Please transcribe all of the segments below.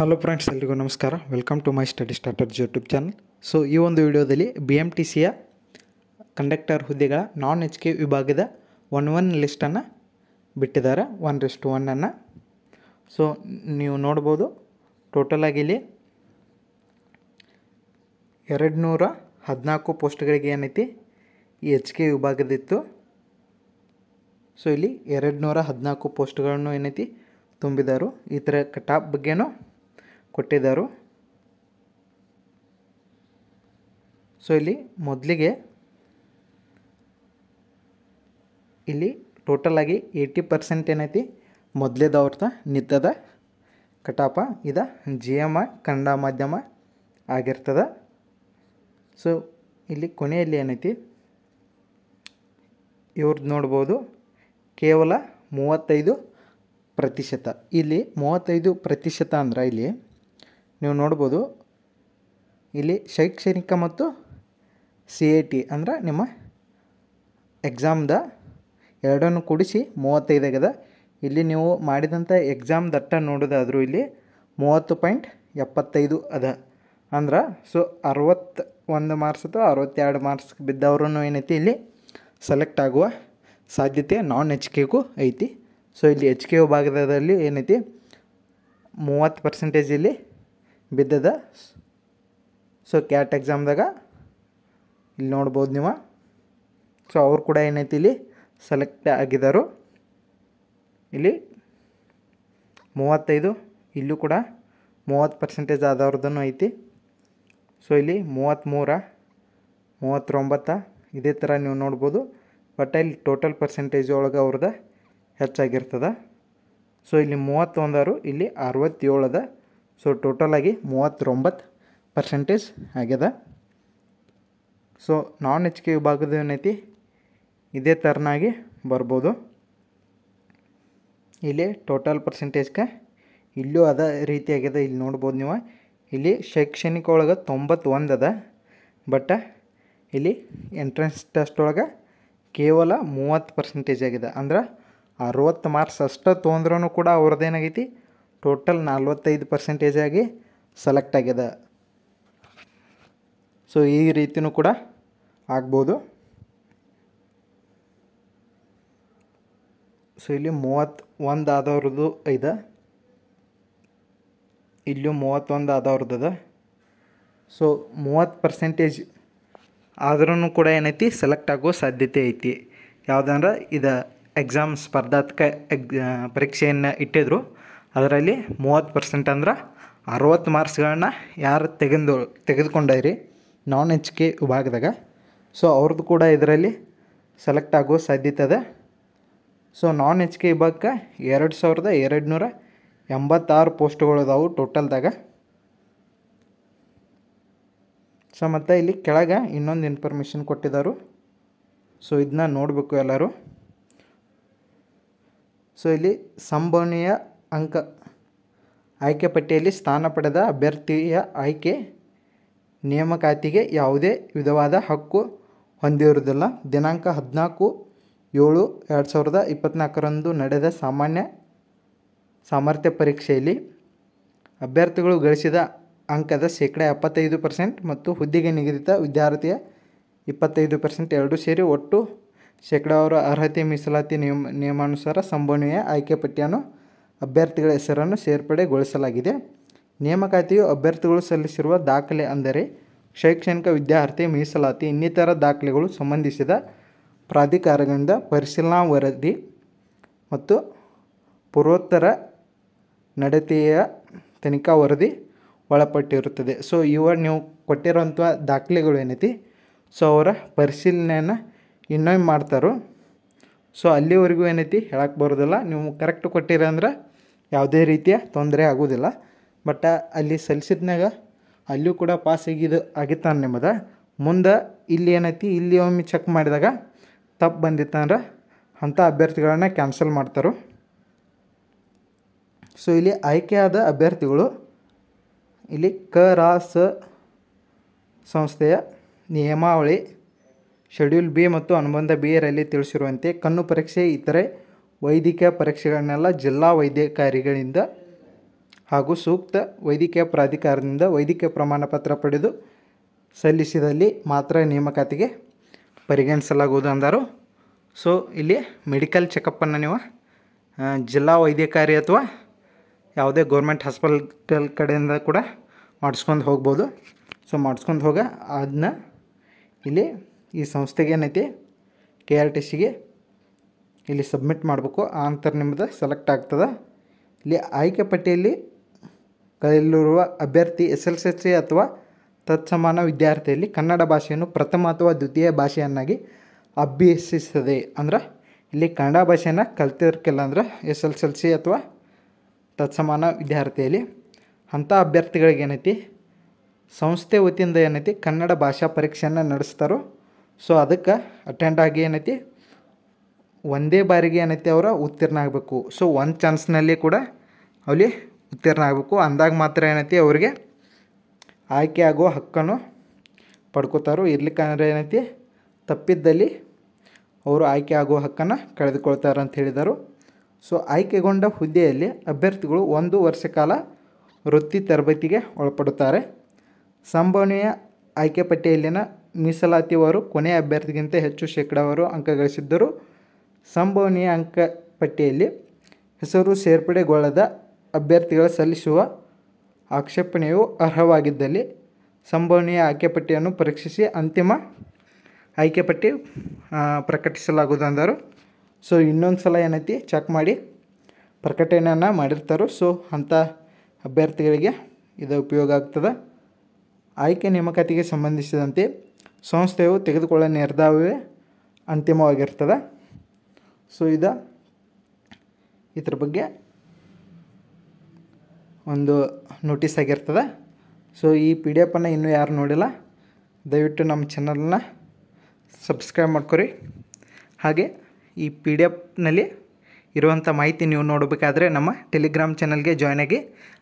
Hello friends, ಎಲ್ರಿಗೂ ನಮಸ್ಕಾರ. Welcome to my study starters YouTube channel. So ಈ ಒಂದು ವಿಡಿಯೋದಲ್ಲಿ BMTCಯ ಕಂಡಕ್ಟರ್ ಹುದ್ದೆಗಳ ನಾನ್ HK ವಿಭಾಗದ 1-1 ಲಿಸ್ಟನ್ನು ಬಿಟ್ಟಿದ್ದಾರೆ, 1:1. ಸೊ ನೀವು ನೋಡ್ಬೋದು, ಟೋಟಲಾಗಿ ಇಲ್ಲಿ 214 ಪೋಸ್ಟ್ಗಳಿಗೆ ಏನೈತಿ ಈ HK ವಿಭಾಗದಿತ್ತು. ಸೊ ಇಲ್ಲಿ 214 ಪೋಸ್ಟ್ಗಳನ್ನು ಏನೈತಿ ತುಂಬಿದರು. ಈ ಥರ ಕಟಾಪ್ ಬಗ್ಗೆನೂ ಕೊಟ್ಟಿದ್ದರು. ಸೊ ಇಲ್ಲಿ ಮೊದಲಿಗೆ ಇಲ್ಲಿ ಟೋಟಲಾಗಿ 80% ಏನೈತಿ ಮೊದಲೇದವ್ರದ ನಿತ್ತದ ಕಟಾಪ. ಇದು GM ಕನ್ನಡ ಮಾಧ್ಯಮ ಆಗಿರ್ತದೆ. ಸೊ ಇಲ್ಲಿ ಕೊನೆಯಲ್ಲಿ ಏನೈತಿ ಇವ್ರದ್ದು ನೋಡ್ಬೋದು, ಕೇವಲ 35%. ಇಲ್ಲಿ 35% ಅಂದ್ರೆ ಇಲ್ಲಿ ನೀವು ನೋಡ್ಬೋದು, ಇಲ್ಲಿ ಶೈಕ್ಷಣಿಕ ಮತ್ತು CIT ಅಂದ್ರೆ ನಿಮ್ಮ ಎಕ್ಸಾಮ್ದ ಎರಡನ್ನು ಕೂಡಿಸಿ 35 ಆಗ್ಯದ. ಇಲ್ಲಿ ನೀವು ಮಾಡಿದಂಥ ಎಕ್ಸಾಮ್ ದಟ್ಟ ನೋಡೋದಾದರೂ ಇಲ್ಲಿ 30.75 ಅದ. ಅಂದ್ರೆ ಸೊ 61 ಮಾರ್ಕ್ಸ್ ಅಥವಾ 62 ಮಾರ್ಕ್ಸ್ ಬಿದ್ದವ್ರೂ ಏನೈತಿ ಇಲ್ಲಿ ಸೆಲೆಕ್ಟ್ ಆಗುವ ಸಾಧ್ಯತೆ ನಾನ್ HKಗೂ ಐತಿ. ಸೊ ಇಲ್ಲಿ HK ವಿಭಾಗದಲ್ಲಿ ಏನೈತಿ 30% ಇಲ್ಲಿ ಬಿದ್ದದ. ಸೊ ಕ್ಯಾಟ್ ಎಕ್ಸಾಮ್ದಾಗ ಇಲ್ಲಿ ನೋಡ್ಬೋದು ನೀವು. ಸೊ ಅವ್ರು ಕೂಡ ಏನೈತಿ ಇಲ್ಲಿ ಸೆಲೆಕ್ಟ್ ಆಗಿದ್ದರು. ಇಲ್ಲಿ 35, ಇಲ್ಲೂ ಕೂಡ 30% ಆದವ್ರದ್ದು ಐತಿ. ಸೊ ಇಲ್ಲಿ 33, 39 ಇದೇ ಥರ ನೀವು ನೋಡ್ಬೋದು. ಬಟ್ ಇಲ್ಲಿ ಟೋಟಲ್ ಪರ್ಸೆಂಟೇಜ್ ಒಳಗೆ ಅವ್ರದ್ದು ಹೆಚ್ಚಾಗಿರ್ತದೆ. ಸೊ ಇಲ್ಲಿ 31, ಇಲ್ಲಿ 67 ಅದ. ಸೊ ಟೋಟಲಾಗಿ 39% ಆಗ್ಯದ. ಸೊ ನಾನ್ HK ವಿಭಾಗದ ಏನೈತಿ ಇದೇ ಥರನಾಗಿ ಬರ್ಬೋದು. ಇಲ್ಲಿ ಟೋಟಲ್ ಪರ್ಸೆಂಟೇಜ್ಗೆ ಇಲ್ಲೂ ಅದ ರೀತಿ ಆಗ್ಯದ. ಇಲ್ಲಿ ನೋಡ್ಬೋದು ನೀವು, ಇಲ್ಲಿ ಶೈಕ್ಷಣಿಕ ಒಳಗೆ 91 ಅದ. ಬಟ್ ಇಲ್ಲಿ ಎಂಟ್ರೆನ್ಸ್ ಟೆಸ್ಟ್ ಒಳಗೆ ಕೇವಲ 30% ಆಗಿದೆ. ಅಂದ್ರೆ 60 ಮಾರ್ಕ್ಸ್ ಅಷ್ಟು ತೊಗೊಂಡ್ರೂ ಕೂಡ ಅವ್ರದ್ದೇನಾಗೈತಿ ಟೋಟಲ್ 45% ಆಗಿ ಸೆಲೆಕ್ಟ್ ಆಗ್ಯದ. ಸೊ ಈ ರೀತಿಯೂ ಕೂಡ ಆಗ್ಬೋದು. ಸೊ ಇಲ್ಲಿ 31 ಆದವ್ರದ್ದು ಇದೆ, ಇಲ್ಲೂ 31 ಆದವ್ರದ್ದು ಅದ. ಸೊ 30% ಆದ್ರೂ ಕೂಡ ಏನೈತಿ ಸೆಲೆಕ್ಟ್ ಆಗೋ ಸಾಧ್ಯತೆ ಐತಿ. ಯಾವುದಂದ್ರೆ ಇದು ಎಕ್ಸಾಮ್ ಸ್ಪರ್ಧಾತ್ಮಕ ಪರೀಕ್ಷೆಯನ್ನು ಇಟ್ಟಿದ್ರು, ಅದರಲ್ಲಿ 30% ಅಂದ್ರೆ 60 ಮಾರ್ಕ್ಸ್ಗಳನ್ನ ಯಾರು ತೆಗೆದುಕೊಂಡಾರಿ ನಾನ್ HK ವಿಭಾಗದಾಗ, ಸೊ ಅವ್ರದ್ದು ಕೂಡ ಇದರಲ್ಲಿ ಸೆಲೆಕ್ಟ್ ಆಗೋ ಸಾಧ್ಯತೆ ಅದ. ಸೊ ನಾನ್ HK ವಿಭಾಗಕ್ಕೆ 2286 ಪೋಸ್ಟ್ಗಳು ಅದಾವು ಟೋಟಲ್ದಾಗ. ಸೊ ಮತ್ತು ಇಲ್ಲಿ ಕೆಳಗೆ ಇನ್ನೊಂದು ಇನ್ಫಾರ್ಮೇಷನ್ ಕೊಟ್ಟಿದ್ದಾರೆ. ಸೊ ಇದನ್ನ ನೋಡಬೇಕು ಎಲ್ಲರೂ. ಸೊ ಇಲ್ಲಿ ಸಂಭವನೀಯ ಅಂಕ ಆಯ್ಕೆ ಪಟ್ಟಿಯಲ್ಲಿ ಸ್ಥಾನ ಪಡೆದ ಅಭ್ಯರ್ಥಿಯ ಆಯ್ಕೆ ನೇಮಕಾತಿಗೆ ಯಾವುದೇ ವಿಧವಾದ ಹಕ್ಕು ಹೊಂದಿರುವುದಿಲ್ಲ. ದಿನಾಂಕ 14/7/2024 ನಡೆದ ಸಾಮರ್ಥ್ಯ ಪರೀಕ್ಷೆಯಲ್ಲಿ ಅಭ್ಯರ್ಥಿಗಳು ಗಳಿಸಿದ ಅಂಕದ 75% ಮತ್ತು ಹುದ್ದೆಗೆ ನಿಗದಿತ ವಿದ್ಯಾರ್ಥಿಯ 25% ಎರಡೂ ಸೇರಿ ಒಟ್ಟು ಶೇಕಡಾವಾರು ಅರ್ಹತೆ ಮೀಸಲಾತಿ ನಿಯಮಾನುಸಾರ ಸಂಭವನೀಯ ಆಯ್ಕೆ ಪಟ್ಟಿಯನ್ನು ಅಭ್ಯರ್ಥಿಗಳ ಹೆಸರನ್ನು ಸೇರ್ಪಡೆಗೊಳಿಸಲಾಗಿದೆ. ನೇಮಕಾತಿಯು ಅಭ್ಯರ್ಥಿಗಳು ಸಲ್ಲಿಸಿರುವ ದಾಖಲೆ ಅಂದರೆ ಶೈಕ್ಷಣಿಕ ವಿದ್ಯಾರ್ಥಿ ಮೀಸಲಾತಿ ಇನ್ನಿತರ ದಾಖಲೆಗಳು ಸಂಬಂಧಿಸಿದ ಪ್ರಾಧಿಕಾರಗಳಿಂದ ಪರಿಶೀಲನಾ ವರದಿ ಮತ್ತು ಪೂರ್ವೋತ್ತರ ನಡತೆಯ ತನಿಖಾ ವರದಿ ಒಳಪಟ್ಟಿರುತ್ತದೆ. ಸೊ ನೀವು ಕೊಟ್ಟಿರೋಂಥ ದಾಖಲೆಗಳು ಏನೈತಿ, ಸೊ ಅವರ ಪರಿಶೀಲನೆಯನ್ನು ಇನ್ನೊಮ್ಮೆ ಮಾಡ್ತಾರೋ. ಸೊ ಅಲ್ಲಿವರೆಗೂ ಏನೈತಿ ಹೇಳಕ್ಕೆ ಬರೋದಿಲ್ಲ. ನೀವು ಕರೆಕ್ಟ್ ಕೊಟ್ಟಿರ ಅಂದ್ರೆ ಯಾವುದೇ ರೀತಿಯ ತೊಂದರೆ ಆಗೋದಿಲ್ಲ. ಬಟ್ ಅಲ್ಲಿ ಸಲ್ಲಿಸಿದ್ನಾಗ ಅಲ್ಲಿಯೂ ಕೂಡ ಪಾಸ್ ಆಗಿತ್ತಾನೆ ನಿಮ್ಮದು. ಮುಂದೆ ಇಲ್ಲಿ ಏನೈತಿ, ಇಲ್ಲಿ ಒಮ್ಮೆ ಚೆಕ್ ಮಾಡಿದಾಗ ತಪ್ಪು ಬಂದಿತ್ತಂದ್ರೆ ಅಂಥ ಅಭ್ಯರ್ಥಿಗಳನ್ನ ಕ್ಯಾನ್ಸಲ್ ಮಾಡ್ತಾರೆ. ಸೊ ಇಲ್ಲಿ ಆಯ್ಕೆಯಾದ ಅಭ್ಯರ್ಥಿಗಳು ಇಲ್ಲಿ ಕ.ರಾ.ಸ ಸಂಸ್ಥೆಯ ನಿಯಮಾವಳಿ ಶೆಡ್ಯೂಲ್ B ಮತ್ತು ಅನುಬಂಧ B ರಲ್ಲಿ ತಿಳಿಸಿರುವಂತೆ ಕಣ್ಣು ಪರೀಕ್ಷೆ ಇತರೆ ವೈದ್ಯಕೀಯ ಪರೀಕ್ಷೆಗಳನ್ನೆಲ್ಲ ಜಿಲ್ಲಾ ವೈದ್ಯಾಧಿಕಾರಿಗಳಿಂದ ಹಾಗೂ ಸೂಕ್ತ ವೈದ್ಯಕೀಯ ಪ್ರಾಧಿಕಾರದಿಂದ ವೈದ್ಯಕೀಯ ಪ್ರಮಾಣಪತ್ರ ಪಡೆದು ಸಲ್ಲಿಸಿದಲ್ಲಿ ಮಾತ್ರ ನೇಮಕಾತಿಗೆ ಪರಿಗಣಿಸಲಾಗುವುದು ಅಂದರು. ಸೊ ಇಲ್ಲಿ ಮೆಡಿಕಲ್ ಚೆಕಪ್ಪನ್ನು ನೀವು ಜಿಲ್ಲಾ ವೈದ್ಯಾಧಿಕಾರಿ ಅಥವಾ ಯಾವುದೇ ಗೌರ್ಮೆಂಟ್ ಹಾಸ್ಪಿಟಲ್ ಕಡೆಯಿಂದ ಕೂಡ ಮಾಡಿಸ್ಕೊಂಡು ಹೋಗ್ಬೋದು. ಸೊ ಮಾಡಿಸ್ಕೊಂಡು ಅದನ್ನ ಇಲ್ಲಿ ಈ ಸಂಸ್ಥೆಗೆ ಏನೈತಿ KRTCಗೆ ಇಲ್ಲಿ ಸಬ್ಮಿಟ್ ಮಾಡಬೇಕು. ಆ ನಂತರ ನಿಮ್ಮದು ಸೆಲೆಕ್ಟ್ ಆಗ್ತದೆ. ಇಲ್ಲಿ ಆಯ್ಕೆ ಪಟ್ಟಿಯಲ್ಲಿ ಗಳಿರುವ ಅಭ್ಯರ್ಥಿ SSLC ಅಥವಾ ತತ್ಸಮಾನ ವಿದ್ಯಾರ್ಥಿಯಲ್ಲಿ ಕನ್ನಡ ಭಾಷೆಯನ್ನು ಪ್ರಥಮ ಅಥವಾ ದ್ವಿತೀಯ ಭಾಷೆಯನ್ನಾಗಿ ಅಭ್ಯಸಿಸದೆ, ಅಂದ್ರೆ ಇಲ್ಲಿ ಕನ್ನಡ ಭಾಷೆಯನ್ನು ಕಲ್ತಿರ್ಕಿಲ್ಲ ಅಂದ್ರೆ SSLC ಅಥವಾ ತತ್ಸಮಾನ ವಿದ್ಯಾರ್ಥಿಯಲ್ಲಿ ಅಂಥ ಅಭ್ಯರ್ಥಿಗಳಿಗೆ ಏನೈತಿ ಸಂಸ್ಥೆ ವತಿಯಿಂದ ಏನೈತಿ ಕನ್ನಡ ಭಾಷಾ ಪರೀಕ್ಷೆಯನ್ನು ನಡೆಸ್ತಾರೋ. ಸೊ ಅದಕ್ಕೆ ಅಟೆಂಡ್ ಆಗಿ ಏನೈತಿ ಒಂದೇ ಬಾರಿಗೆ ಏನೈತಿ ಅವರ ಉತ್ತೀರ್ಣ ಆಗಬೇಕು. ಸೊ ಒಂದು ಚಾನ್ಸ್ನಲ್ಲಿ ಕೂಡ ಅಲ್ಲಿ ಉತ್ತೀರ್ಣ ಆಗಬೇಕು. ಅಂದಾಗ ಮಾತ್ರ ಏನೈತಿ ಅವರಿಗೆ ಆಯ್ಕೆ ಆಗುವ ಹಕ್ಕನ್ನು ಪಡ್ಕೋತಾರೋ. ಇರ್ಲಿಕ್ಕಂದ್ರೆ ಏನೈತಿ ತಪ್ಪಿದ್ದಲ್ಲಿ ಅವರು ಆಯ್ಕೆ ಆಗುವ ಹಕ್ಕನ್ನು ಕಳೆದುಕೊಳ್ತಾರೆ ಅಂತ ಹೇಳಿದರು. ಸೊ ಆಯ್ಕೆಗೊಂಡ ಹುದ್ದೆಯಲ್ಲಿ ಅಭ್ಯರ್ಥಿಗಳು 1 ವರ್ಷ ಕಾಲ ವೃತ್ತಿ ತರಬೇತಿಗೆ ಒಳಪಡುತ್ತಾರೆ. ಸಂಭವನೀಯ ಆಯ್ಕೆ ಪಟ್ಟಿಯಲ್ಲಿನ ಮೀಸಲಾತಿಯವರು ಕೊನೆಯ ಅಭ್ಯರ್ಥಿಗಿಂತ ಹೆಚ್ಚು ಶೇಕಡಾವಾರು ಅಂಕ ಗಳಿಸಿದ್ದರೂ ಸಂಭವನೀಯ ಅಂಕ ಪಟ್ಟಿಯಲ್ಲಿ ಹೆಸರು ಸೇರ್ಪಡೆಗೊಳ್ಳದ ಅಭ್ಯರ್ಥಿಗಳು ಸಲ್ಲಿಸುವ ಆಕ್ಷೇಪಣೆಯು ಅರ್ಹವಾಗಿದ್ದಲ್ಲಿ ಸಂಭವನೀಯ ಆಯ್ಕೆ ಪಟ್ಟಿಯನ್ನು ಪರೀಕ್ಷಿಸಿ ಅಂತಿಮ ಆಯ್ಕೆ ಪಟ್ಟಿ ಪ್ರಕಟಿಸಲಾಗುವುದು ಅಂದರು. ಸೊ ಇನ್ನೊಂದು ಸಲ ಏನೈತಿ ಚೆಕ್ ಮಾಡಿ ಪ್ರಕಟಣೆಯನ್ನು ಮಾಡಿರ್ತಾರೆ. ಸೊ ಅಂಥ ಅಭ್ಯರ್ಥಿಗಳಿಗೆ ಇದು ಉಪಯೋಗ ಆಗ್ತದೆ. ಆಯ್ಕೆ ನೇಮಕಾತಿಗೆ ಸಂಬಂಧಿಸಿದಂತೆ ಸಂಸ್ಥೆಯು ತೆಗೆದುಕೊಳ್ಳೋ ನಿರ್ಧಾರವೇ ಅಂತಿಮವಾಗಿರ್ತದೆ. ಸೊ ಇದ್ರ ಬಗ್ಗೆ ಒಂದು ನೋಟಿಸ್ ಆಗಿರ್ತದೆ. ಸೊ ಈ PDF ಇನ್ನೂ ಯಾರು ನೋಡಿಲ್ಲ ದಯವಿಟ್ಟು ನಮ್ಮ ಚಾನಲ್ನ ಸಬ್ಸ್ಕ್ರೈಬ್ ಮಾಡ್ಕೊರಿ. ಹಾಗೆ ಈ PDF ಇರುವಂಥ ಮಾಹಿತಿ ನೀವು ನೋಡಬೇಕಾದ್ರೆ ನಮ್ಮ ಟೆಲಿಗ್ರಾಮ್ ಚಾನಲ್ಗೆ ಜಾಯ್ನ್ ಆಗಿ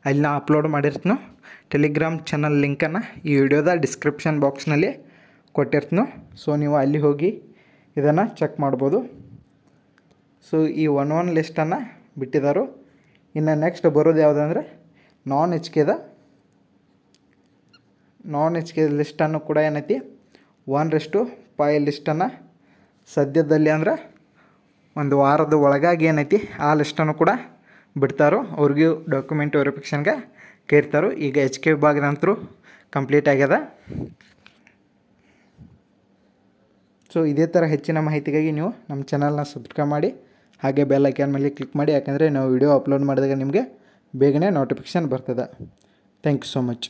ಅಲ್ಲಿ ನಾ ಅಪ್ಲೋಡ್ ಮಾಡಿರ್ತೀನೋ. ಟೆಲಿಗ್ರಾಮ್ ಚಾನಲ್ ಲಿಂಕನ್ನು ಈ ವಿಡಿಯೋದ ಡಿಸ್ಕ್ರಿಪ್ಷನ್ ಬಾಕ್ಸ್ನಲ್ಲಿ ಕೊಟ್ಟಿರ್ತೀನೋ. ಸೊ ನೀವು ಅಲ್ಲಿ ಹೋಗಿ ಇದನ್ನು ಚೆಕ್ ಮಾಡ್ಬೋದು. ಸೊ ಈ 1 ಲಿಸ್ಟನ್ನು ಬಿಟ್ಟಿದ್ದಾರೆ. ಇನ್ನು ನೆಕ್ಸ್ಟ್ ಬರೋದು ಯಾವುದಂದರೆ ನಾನ್ ಎಚ್ ಕೆ ಲಿಸ್ಟನ್ನು ಕೂಡ ಏನೈತಿ 1:5 ಲಿಸ್ಟನ್ನು ಸದ್ಯದಲ್ಲಿ ಅಂದ್ರೆ ಒಂದು ವಾರದ ಒಳಗಾಗಿ ಏನೈತಿ ಆ ಲಿಸ್ಟನ್ನು ಕೂಡ ಬಿಡ್ತಾರೋ. ಅವ್ರಿಗೂ ಡಾಕ್ಯುಮೆಂಟ್ ವೆರಿಫಿಕೇಷನ್ಗೆ ಕೇಳ್ತಾರೋ. ಈಗ HK ವಿಭಾಗದಂತರೂ ಕಂಪ್ಲೀಟ್ ಆಗ್ಯದ. ಸೊ ಇದೇ ಥರ ಹೆಚ್ಚಿನ ಮಾಹಿತಿಗಾಗಿ ನೀವು ನಮ್ಮ ಚಾನಲ್ನ ಸಬ್ಸ್ಕ್ರೈಬ್ ಮಾಡಿ ಹಾಗೆ ಬೆಲ್ ಐಕಾನ್ ಮೇಲೆ ಕ್ಲಿಕ್ ಮಾಡಿ. ಯಾಕಂದರೆ ನಾವು ವಿಡಿಯೋ ಅಪ್ಲೋಡ್ ಮಾಡಿದಾಗ ನಿಮಗೆ ಬೇಗನೆ ನೋಟಿಫಿಕೇಷನ್ ಬರ್ತದೆ. Thank you so much.